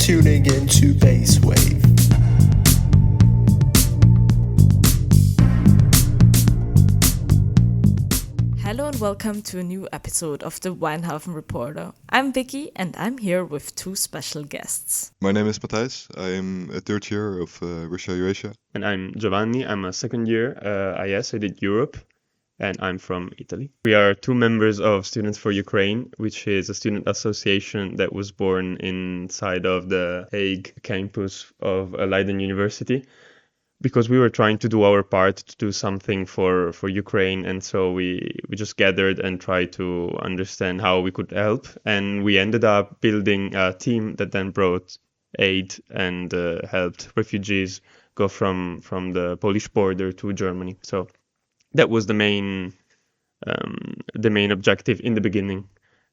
tuning into BaisWave. Hello and welcome to a new episode of the Wijnhaven Reporter. I'm Vicky and I'm here with two special guests. My name is Mathijs. I am a third year of Russia Eurasia. And I'm Giovanni. I'm a second year IS. I did Europe, and I'm from Italy. We are two members of Students for Ukraine, which is a student association that was born inside of the Hage campus of Leiden University, because we were trying to do our part to do something for Ukraine. And so we just gathered and tried to understand how we could help. And we ended up building a team that then brought aid and helped refugees go from the Polish border to Germany. So that was the main objective in the beginning.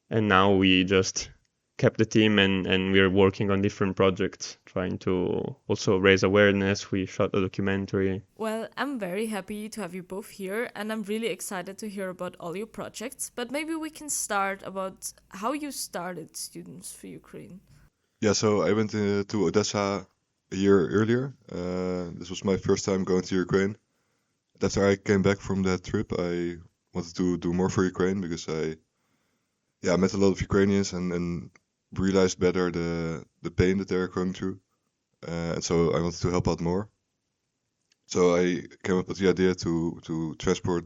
And now we just kept the team and we're working on different projects, trying to also raise awareness. We shot a documentary. Well, I'm very happy to have you both here and I'm really excited to hear about all your projects. But maybe we can start about how you started Students for Ukraine. Yeah, so I went to Odessa a year earlier. This was my first time going to Ukraine. After I came back from that trip, I wanted to do more for Ukraine because I met a lot of Ukrainians and realized better the pain that they're going through. And so I wanted to help out more. So I came up with the idea to transport,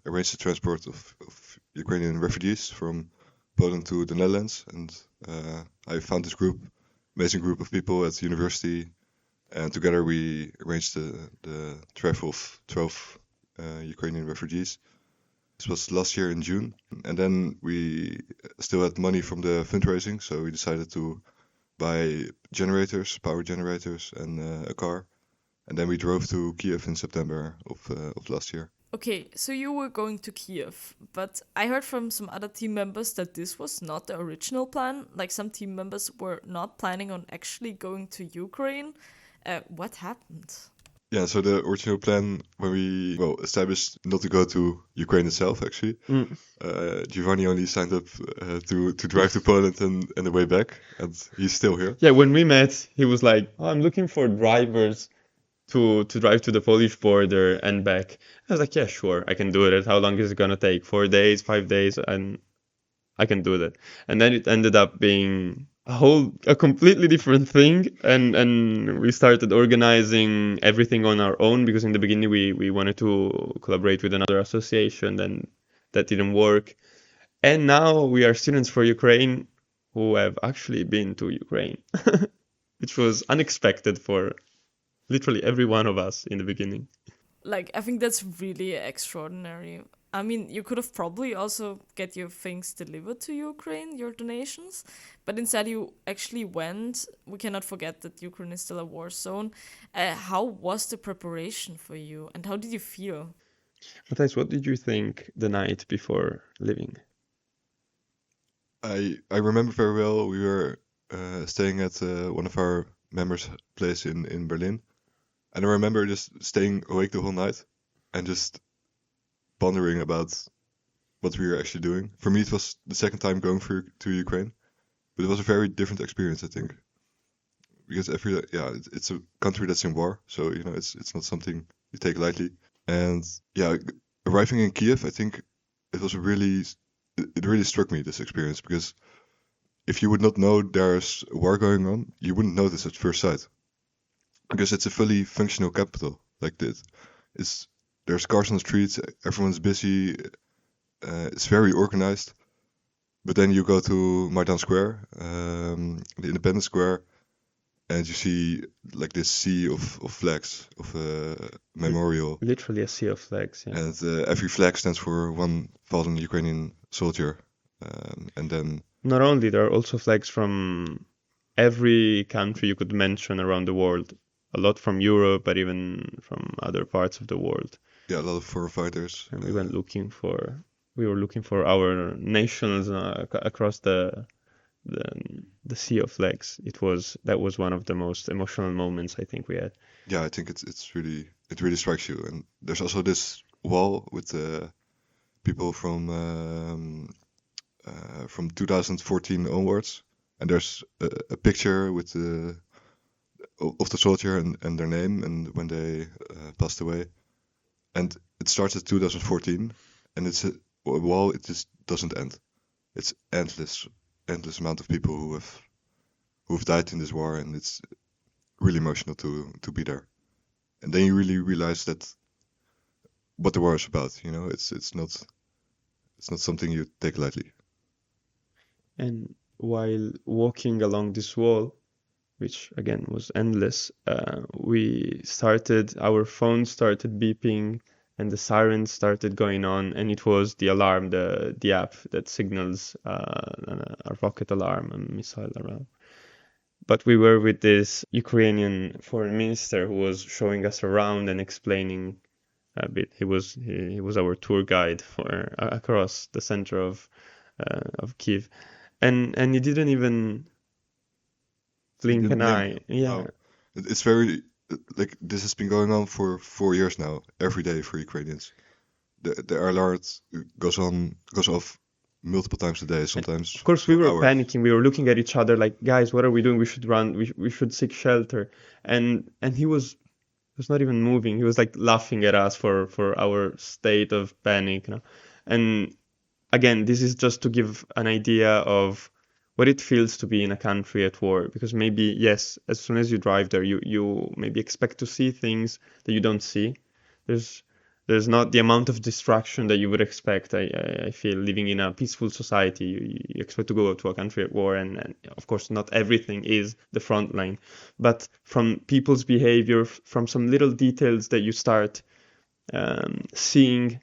arrange the transport of Ukrainian refugees from Poland to the Netherlands. And I found this amazing group of people at the university. And together we arranged the travel of 12 Ukrainian refugees. This was last year in June. And then we still had money from the fundraising, so we decided to buy power generators, and a car. And then we drove to Kiev in September of last year. Okay, so you were going to Kiev, but I heard from some other team members that this was not the original plan. Like some team members were not planning on actually going to Ukraine. What happened? Yeah, so the original plan when we established not to go to Ukraine itself, actually. Giovanni only signed up to drive to Poland and the way back, and he's still here. Yeah, when we met, he was like, I'm looking for drivers to drive to the Polish border and back. I was like, yeah, sure, I can do it. How long is it going to take? 4 days, 5 days? And I can do that. And then it ended up being a completely different thing, and we started organizing everything on our own, because in the beginning we wanted to collaborate with another association, then that didn't work. And now we are Students for Ukraine who have actually been to Ukraine, which was unexpected for literally every one of us in the beginning. Like, I think that's really extraordinary. I mean, you could have probably also get your things delivered to Ukraine, your donations, but instead you actually went. We cannot forget that Ukraine is still a war zone. How was the preparation for you, and how did you feel? Mathijs, what did you think the night before leaving? I remember very well, we were staying at one of our members' place in Berlin. And I remember just staying awake the whole night and just pondering about what we were actually doing. For me, it was the second time going to Ukraine, but it was a very different experience, I think, because it's a country that's in war, so it's not something you take lightly. And arriving in Kiev, I think it really struck me, this experience, because if you would not know there's a war going on, you wouldn't know this at first sight, because it's a fully functional capital. Like this, there's cars on the streets, everyone's busy, it's very organized. But then you go to Maidan Square, the Independence Square, and you see like this sea of flags, of a memorial. Literally a sea of flags, yeah. And every flag stands for one fallen Ukrainian soldier. And then... Not only, there are also flags from every country you could mention around the world. A lot from Europe, but even from other parts of the world. Yeah, a lot of foreign fighters. And we were looking for our nations across the sea of flags. That was one of the most emotional moments I think we had. Yeah, I think it really strikes you. And there's also this wall with people from 2014 onwards, and there's a picture with of the soldier and their name and when they passed away. And it starts at 2014, and it's a wall. It just doesn't end. It's endless amount of people who've died in this war, and it's really emotional to be there. And then you really realize that what the war is about. You know, it's not something you take lightly. And while walking along this wall, which again was endless, our phone started beeping and the sirens started going on, and it was the alarm, the app that signals a rocket alarm, a missile alarm. But we were with this Ukrainian foreign minister who was showing us around and explaining a bit. He was our tour guide for across the center of Kiev, and he didn't even blink didn't an blink. eye. Yeah. Wow. It's very like this has been going on for 4 years now, every day for Ukrainians. The alert goes off multiple times a day, sometimes. Of course, we for were hours. panicking. We were looking at each other like, guys, what are we doing? We should run. We should seek shelter. And he was not even moving. He was like laughing at us for our state of panic, you know. And again, this is just to give an idea of what it feels to be in a country at war. Because maybe, yes, as soon as you drive there, you maybe expect to see things that you don't see. There's not the amount of distraction that you would expect. I feel living in a peaceful society, you expect to go to a country at war, and of course not everything is the front line. But from people's behavior, from some little details that you start seeing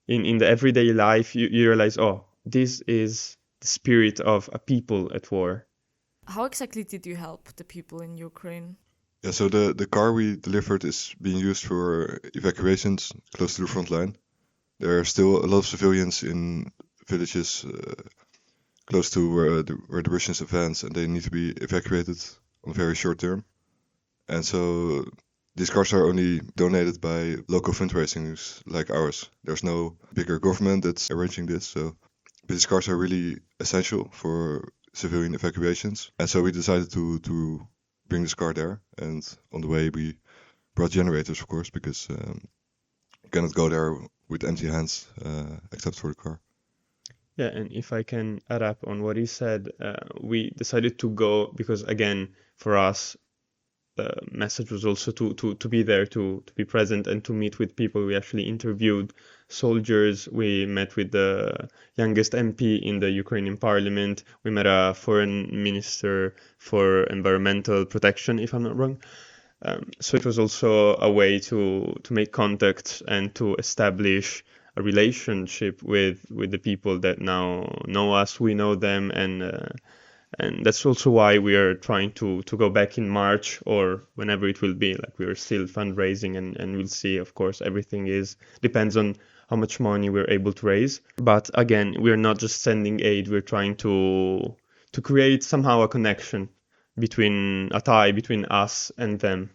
in the everyday life, you realize, oh, this is the spirit of a people at war. How exactly did you help the people in Ukraine? Yeah, so the car we delivered is being used for evacuations close to the front line. There are still a lot of civilians in villages close to where the Russians advance, and they need to be evacuated on very short term. And so these cars are only donated by local fundraisings like ours. There's no bigger government that's arranging this, but these cars are really essential for civilian evacuations. And so we decided to bring this car there, and on the way we brought generators, of course, because you cannot go there with empty hands except for the car. Yeah, and if I can add up on what he said, we decided to go because, again, for us, the message was also to be there, to be present and to meet with people. We actually interviewed soldiers. We met with the youngest MP in the Ukrainian parliament. We met a foreign minister for environmental protection, if I'm not wrong. So it was also a way to make contacts and to establish a relationship with the people that now know us. We know them, and that's also why we are trying to go back in March or whenever it will be. Like, we are still fundraising, and we'll see. Of course, everything depends on how much money we're able to raise. But again, we're not just sending aid. We're trying to create somehow a connection between us and them,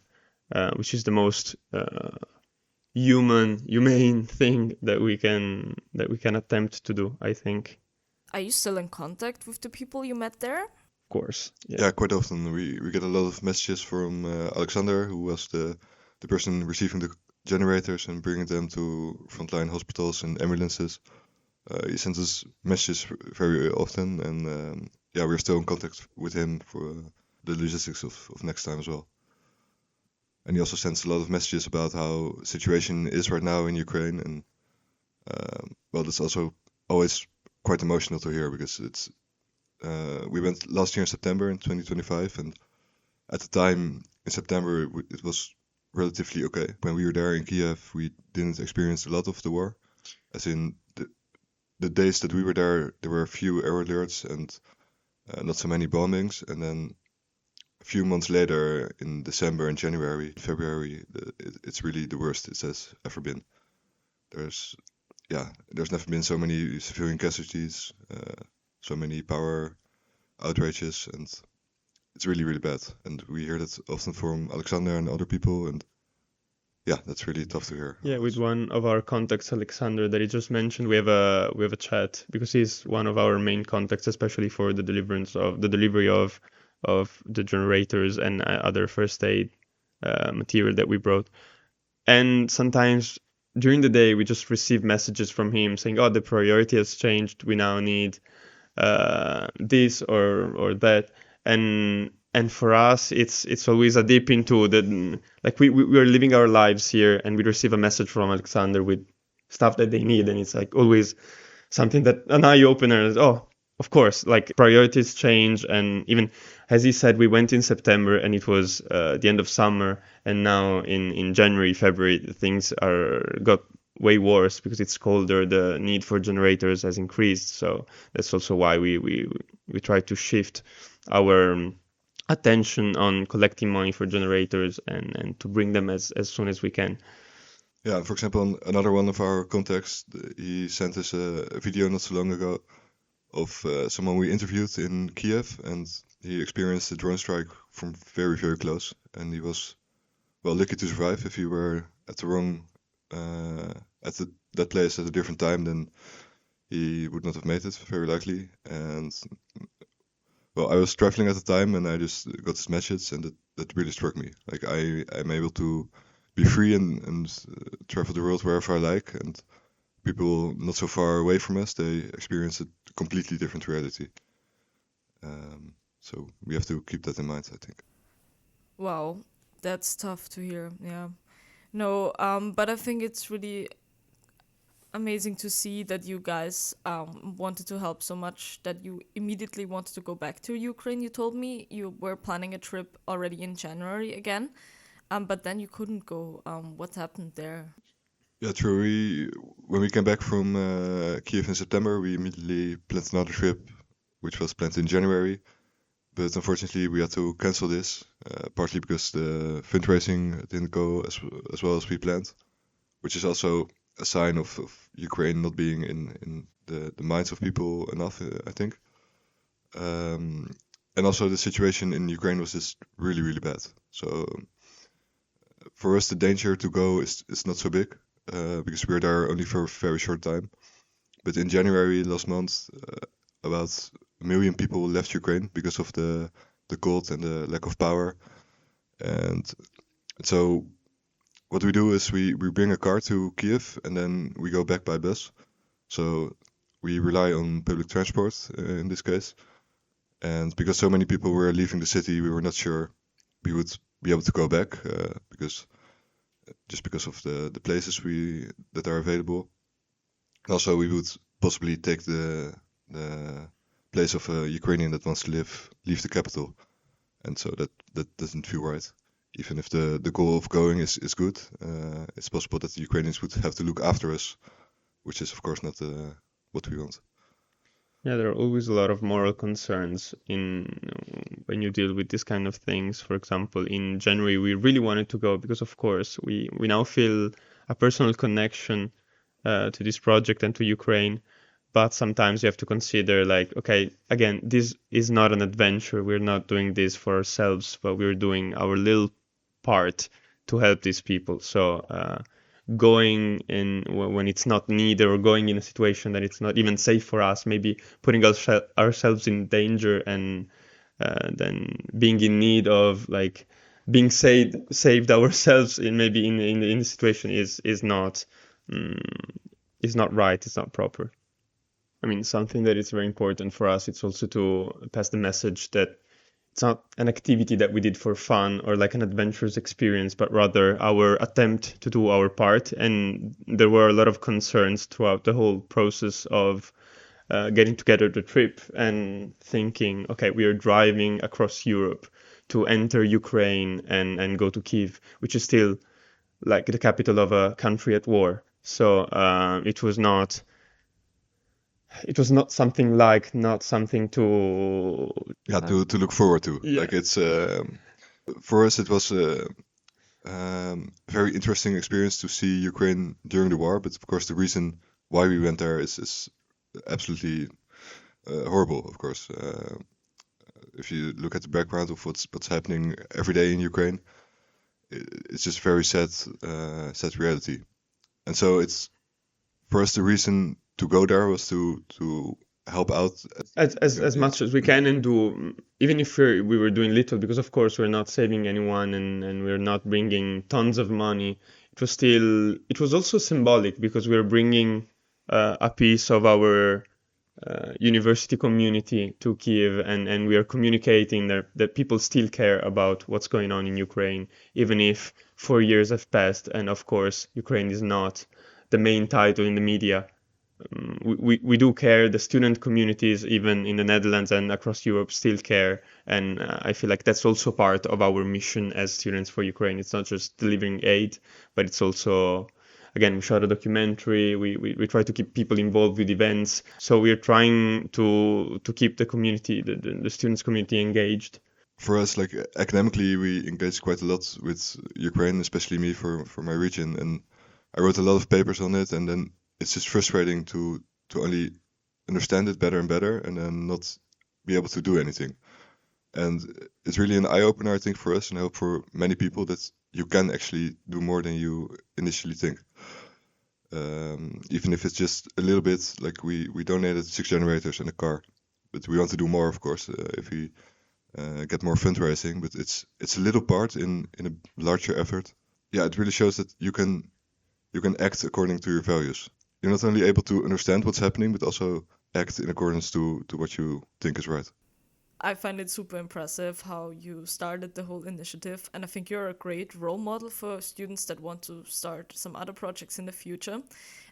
which is the most humane thing that we can attempt to do, I think. Are you still in contact with the people you met there? Of course. Yeah, quite often we get a lot of messages from Alexander, who was the person receiving the generators and bringing them to frontline hospitals and ambulances. He sends us messages very often, and yeah, we're still in contact with him for the logistics of next time as well. And he also sends a lot of messages about how the situation is right now in Ukraine, and well, that's also always quite emotional to hear, because it's we went last year in September in 2025, and at the time in September it was relatively okay. When we were there in Kiev, we didn't experience a lot of the war, as in the days that we were there were a few air alerts and not so many bombings, and then a few months later in December and January, February, it's really the worst it has ever been. There's never been so many civilian casualties, so many power outrages, and it's really, really bad. And we hear that often from Alexander and other people, and yeah, that's really tough to hear. Yeah, with one of our contacts, Alexander, that he just mentioned, we have a chat because he's one of our main contacts, especially for the delivery of the generators and other first aid material that we brought. And sometimes during the day, we just receive messages from him saying, "Oh, the priority has changed. We now need this or that." And for us, it's always a dip into the like we are living our lives here, and we receive a message from Alexander with stuff that they need, and it's like always something that an eye opener is, oh, of course, like priorities change. And even as he said, we went in September and it was the end of summer, and now in January, February, things got way worse because it's colder. The need for generators has increased, so that's also why we try to shift our attention on collecting money for generators and to bring them as soon as we can. Yeah, for example, another one of our contacts, he sent us a video not so long ago of someone we interviewed in Kiev, and he experienced a drone strike from very, very close, and he was, well, lucky to survive. If he were at the wrong, that place at a different time, then he would not have made it, very likely. And well, I was traveling at the time, and I just got this message, and that really struck me. Like I'm able to be free and travel the world wherever I like, and people not so far away from us, they experience a completely different reality. So we have to keep that in mind, I think. Wow, that's tough to hear. Yeah. No, but I think it's really amazing to see that you guys wanted to help so much that you immediately wanted to go back to Ukraine. You told me you were planning a trip already in January again, but then you couldn't go. What happened there? Yeah, true. When we came back from Kiev in September, we immediately planned another trip, which was planned in January. But unfortunately, we had to cancel this, partly because the fundraising didn't go as well as we planned, which is also a sign of Ukraine not being in the minds of people enough, I think. And also the situation in Ukraine was just really, really bad. So for us, the danger to go is not so big, because we were there only for a very short time. But in January last month, about 1 million people left Ukraine because of the cold and the lack of power. And so what we do is we bring a car to Kiev, and then we go back by bus. So we rely on public transport in this case. And because so many people were leaving the city, we were not sure we would be able to go back, because of the places that are available. And also, we would possibly take the place of a Ukrainian that wants to leave the capital, and so that doesn't feel right. Even if the goal of going is good, it's possible that the Ukrainians would have to look after us, which is of course not what we want. Yeah, there are always a lot of moral concerns when you deal with these kind of things. For example, in January, we really wanted to go because, of course, we now feel a personal connection to this project and to Ukraine. But sometimes you have to consider, like, okay, again, this is not an adventure. We're not doing this for ourselves, but we're doing our little part to help these people. So going in when it's not needed, or going in a situation that it's not even safe for us, maybe putting ourselves in danger, and then being in need of, like, being saved ourselves in the situation is not right. It's not proper. I mean, something that is very important for us, it's also to pass the message that it's not an activity that we did for fun or like an adventurous experience, but rather our attempt to do our part. And there were a lot of concerns throughout the whole process of getting together the trip and thinking, okay, we are driving across Europe to enter Ukraine and go to Kiev, which is still like the capital of a country at war. So it was not something to To look forward to. Yeah. Like it's for us, it was a very interesting experience to see Ukraine during the war. But of course, the reason why we went there is absolutely horrible. Of course, if you look at the background of what's happening every day in Ukraine, it's just very sad reality. And so it's for us the reason to go there was to help out as much as we can and do, even if we were doing little, because of course we're not saving anyone and we're not bringing tons of money. It was also symbolic because we're bringing a piece of our university community to Kiev, and we are communicating that people still care about what's going on in Ukraine, even if 4 years have passed, and of course Ukraine is not the main title in the media. We do care. The student communities, even in the Netherlands and across Europe, still care, and I feel like that's also part of our mission as Students for Ukraine. It's not just delivering aid, but it's also, again, we shot a documentary. We try to keep people involved with events. So we're trying to keep the community, the students community engaged. For us, like academically, we engage quite a lot with Ukraine, especially me for my region, and I wrote a lot of papers on it, and then it's just frustrating to only understand it better and better and then not be able to do anything. And it's really an eye-opener, I think, for us, and I hope for many people, that you can actually do more than you initially think. Even if it's just a little bit, like we donated 6 generators and a car, but we want to do more, of course, if we get more fundraising, but it's a little part in a larger effort. Yeah, it really shows that you can act according to your values. You're not only able to understand what's happening, but also act in accordance to what you think is right. I find it super impressive how you started the whole initiative, and I think you're a great role model for students that want to start some other projects in the future.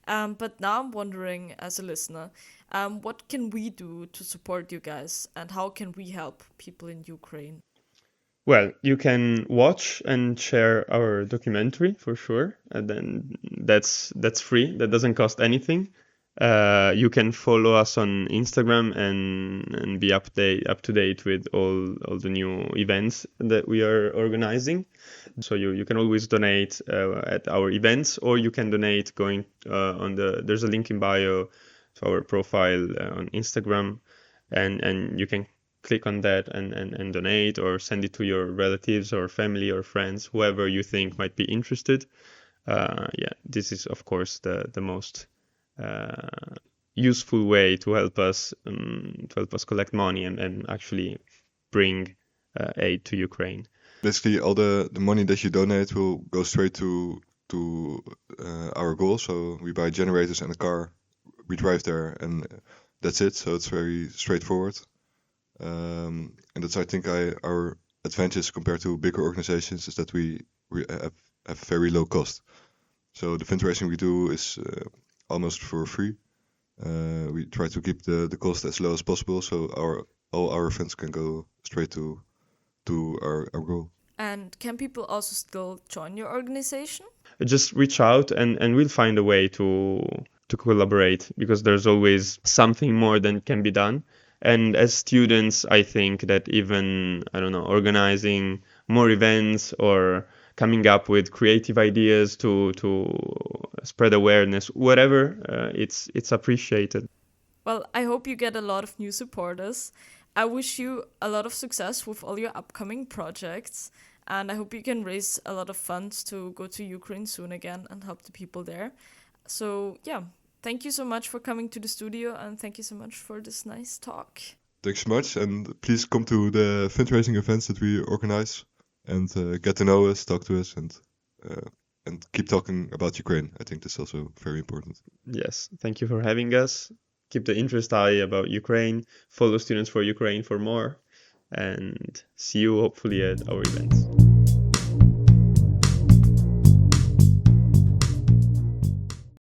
But now I'm wondering, as a listener, what can we do to support you guys, and how can we help people in Ukraine? Well, you can watch and share our documentary for sure, and then that's free. That doesn't cost anything. You can follow us on Instagram and be up to date with all the new events that we are organizing. So you can always donate at our events, or you can donate going there's a link in bio to our profile on Instagram, and you can click on that and donate, or send it to your relatives or family or friends, whoever you think might be interested. This is of course the most useful way to help us collect money and actually bring aid to Ukraine. Basically, all the money that you donate will go straight to our goal. So we buy generators and a car, we drive there, and that's it. So it's very straightforward. And that's, I think, our advantage compared to bigger organizations, is that we have very low cost. So the fundraising we do is almost for free. We try to keep the cost as low as possible, so all our funds can go straight to our goal. And can people also still join your organization? Just reach out and we'll find a way to collaborate, because there's always something more than can be done. And as students, I think that even, organizing more events or coming up with creative ideas to spread awareness, whatever, it's appreciated. Well, I hope you get a lot of new supporters. I wish you a lot of success with all your upcoming projects, and I hope you can raise a lot of funds to go to Ukraine soon again and help the people there. So, yeah. Thank you so much for coming to the studio, and thank you so much for this nice talk. Thanks so much, and please come to the fundraising events that we organize and get to know us, talk to us, and keep talking about Ukraine. I think that's also very important. Yes, thank you for having us. Keep the interest high about Ukraine. Follow Students for Ukraine for more, and see you hopefully at our events.